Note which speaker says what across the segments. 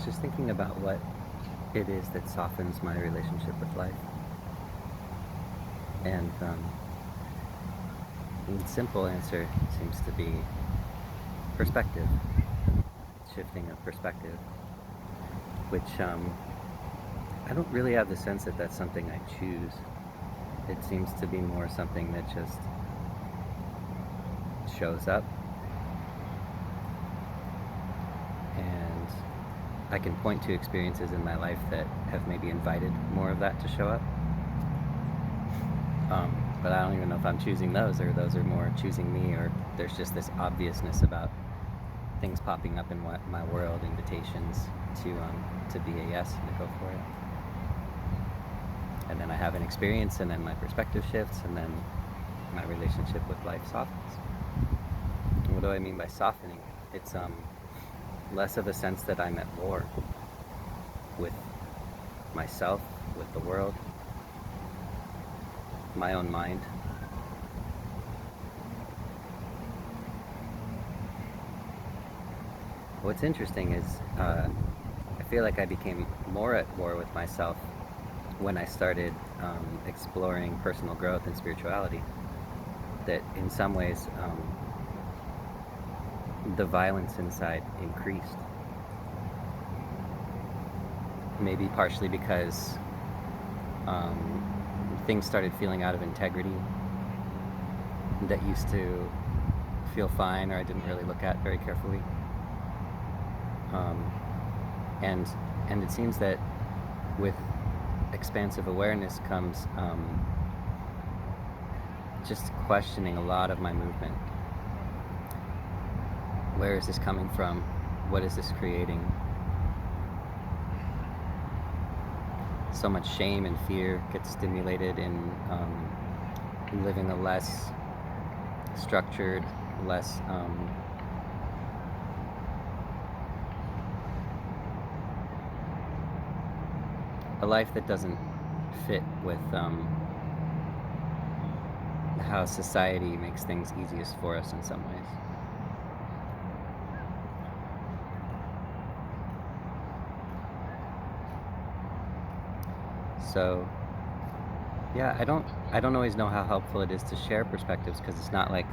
Speaker 1: just thinking about what it is that softens my relationship with life. And the simple answer seems to be perspective, shifting of perspective, which I don't really have the sense that that's something I choose. It seems to be more something that just shows up, and I can point to experiences in my life that have maybe invited more of that to show up. But I don't even know if I'm choosing those, or those are more choosing me, or there's just this obviousness about things popping up in my world, invitations to be a yes and to go for it. And then I have an experience, and then my perspective shifts, and then my relationship with life softens. What do I mean by softening? It's less of a sense that I'm at war with myself, with the world, my own mind. What's interesting is I feel like I became more at war with myself when I started exploring personal growth and spirituality. That in some ways the violence inside increased. Maybe partially because things started feeling out of integrity that used to feel fine, or I didn't really look at very carefully. And it seems that with expansive awareness comes just questioning a lot of my movement. Where is this coming from? What is this creating? So much shame and fear gets stimulated in living a less structured, less a life that doesn't fit with how society makes things easiest for us in some ways. So yeah, I don't always know how helpful it is to share perspectives, because it's not like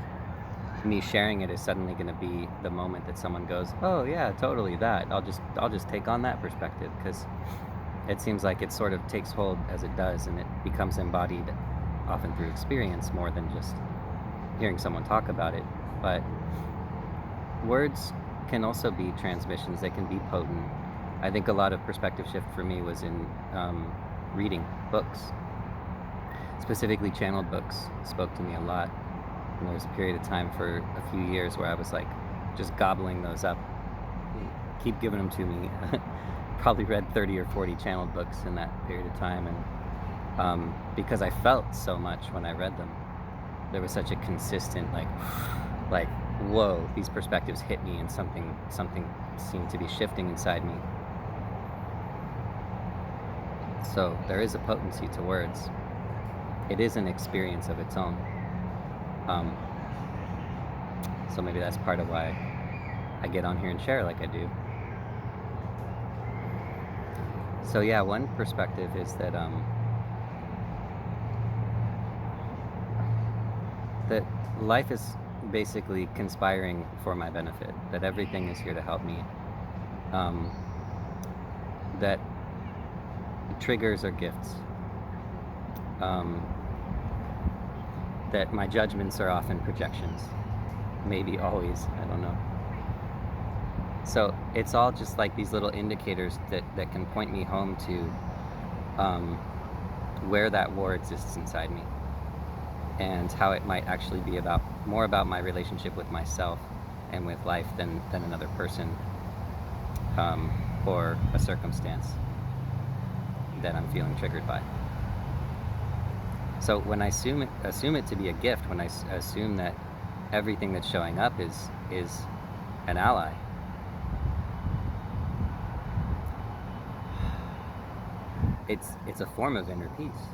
Speaker 1: me sharing it is suddenly going to be the moment that someone goes, "Oh yeah, totally that. I'll just take on that perspective," because it seems like it sort of takes hold as it does, and it becomes embodied often through experience more than just hearing someone talk about it. But words can also be transmissions. They can be potent. I think a lot of perspective shift for me was in reading books. Specifically channeled books spoke to me a lot. And there was a period of time for a few years where I was like just gobbling those up. Keep giving them to me. Probably read 30 or 40 channeled books in that period of time, and because I felt so much when I read them. There was such a consistent like whoa, these perspectives hit me, and something seemed to be shifting inside me. So there is a potency to words. It is an experience of its own. So maybe that's part of why I get on here and share like I do. So yeah, one perspective is that that life is basically conspiring for my benefit. That everything is here to help me. That triggers are gifts. That my judgments are often projections. Maybe always, I don't know. So it's all just like these little indicators that can point me home to where that war exists inside me, and how it might actually be more about my relationship with myself and with life than another person or a circumstance that I'm feeling triggered by. So when I assume it to be a gift, when I assume that everything that's showing up is an ally, it's a form of inner peace,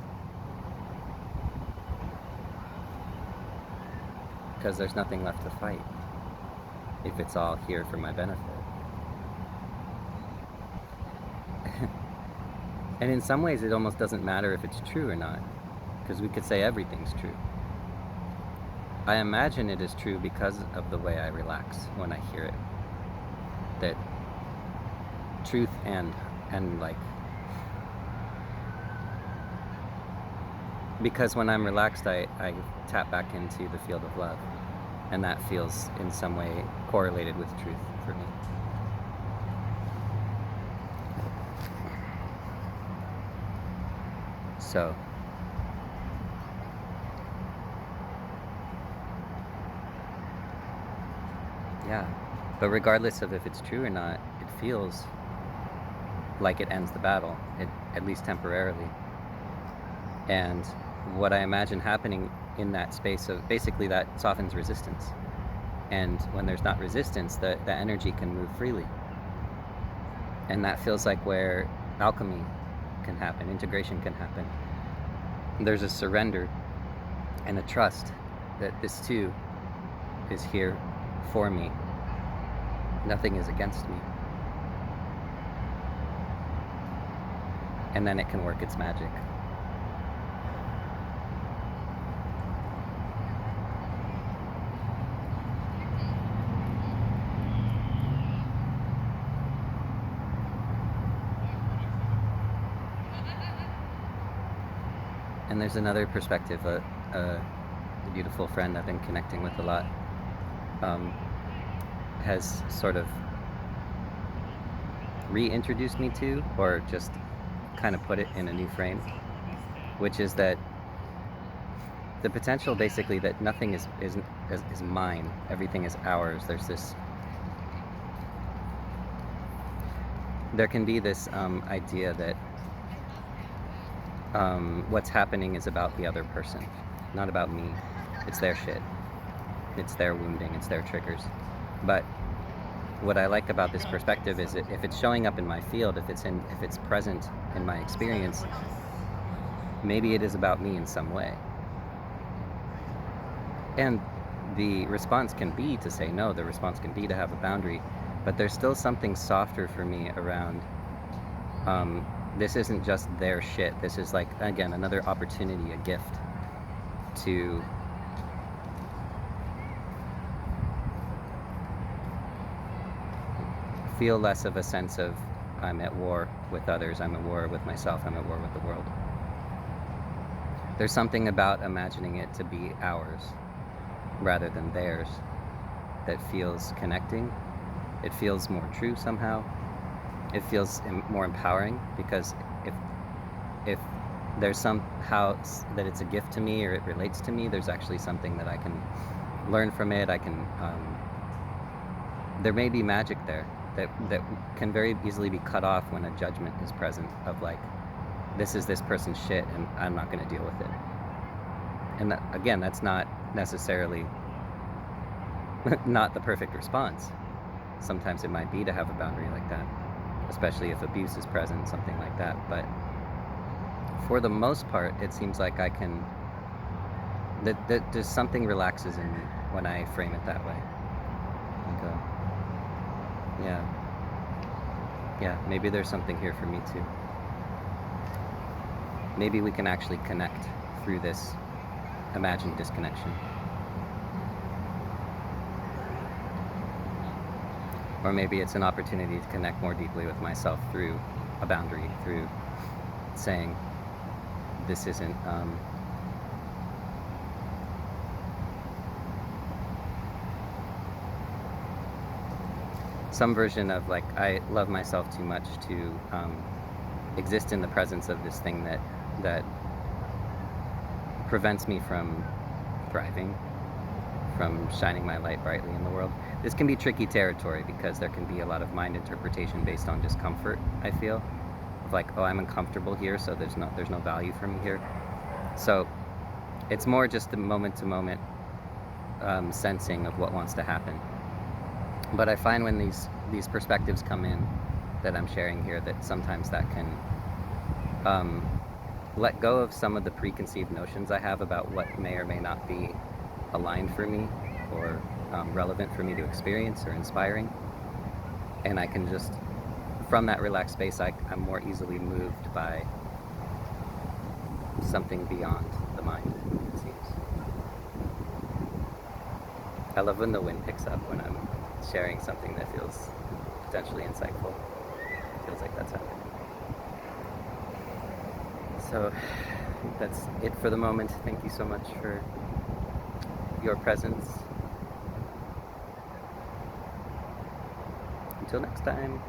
Speaker 1: because there's nothing left to fight if it's all here for my benefit. And in some ways, it almost doesn't matter if it's true or not, because we could say everything's true. I imagine it is true because of the way I relax when I hear it. That truth and like, because when I'm relaxed, I tap back into the field of love, and that feels in some way correlated with truth for me. So yeah, but regardless of if it's true or not, it feels like it ends the battle, at least temporarily. And what I imagine happening in that space of basically that softens resistance. And when there's not resistance, the energy can move freely. And that feels like where alchemy can happen, integration can happen. There's a surrender and a trust that this too is here for me. Nothing is against me. And then it can work its magic. And there's another perspective, a beautiful friend I've been connecting with a lot, has sort of reintroduced me to, or just kind of put it in a new frame, which is that the potential basically that nothing is mine, everything is ours. There can be this idea that what's happening is about the other person, not about me. It's their shit. It's their wounding. It's their triggers. But what I like about this perspective is that if it's showing up in my field, if it's present in my experience, maybe it is about me in some way. And the response can be to say no. The response can be to have a boundary. But there's still something softer for me around. This isn't just their shit. This is like, again, another opportunity, a gift to feel less of a sense of I'm at war with others, I'm at war with myself, I'm at war with the world. There's something about imagining it to be ours rather than theirs that feels connecting. It feels more true somehow. It feels more empowering, because if there's somehow that it's a gift to me or it relates to me, there's actually something that I can learn from it. I can there may be magic there that can very easily be cut off when a judgment is present of like, this is this person's shit and I'm not going to deal with it. And that, again, that's not necessarily not the perfect response. Sometimes it might be to have a boundary like that, especially if abuse is present, something like that. But for the most part, it seems like I can, that just something relaxes in me when I frame it that way. And go, yeah, maybe there's something here for me too. Maybe we can actually connect through this imagined disconnection. Or maybe it's an opportunity to connect more deeply with myself through a boundary, through saying, this isn't, some version of like, I love myself too much to exist in the presence of this thing that prevents me from thriving, from shining my light brightly in the world. This can be tricky territory because there can be a lot of mind interpretation based on discomfort, I feel. Of like, oh, I'm uncomfortable here, so there's no value for me here. So it's more just a moment-to-moment sensing of what wants to happen. But I find when these perspectives come in that I'm sharing here, that sometimes that can let go of some of the preconceived notions I have about what may or may not be aligned for me or relevant for me to experience or inspiring. And I can just from that relaxed space, I'm more easily moved by something beyond the mind, it seems. I love when the wind picks up when I'm sharing something that feels potentially insightful. It feels like that's happening. So that's it for the moment. Thank you so much for your presence. Until next time.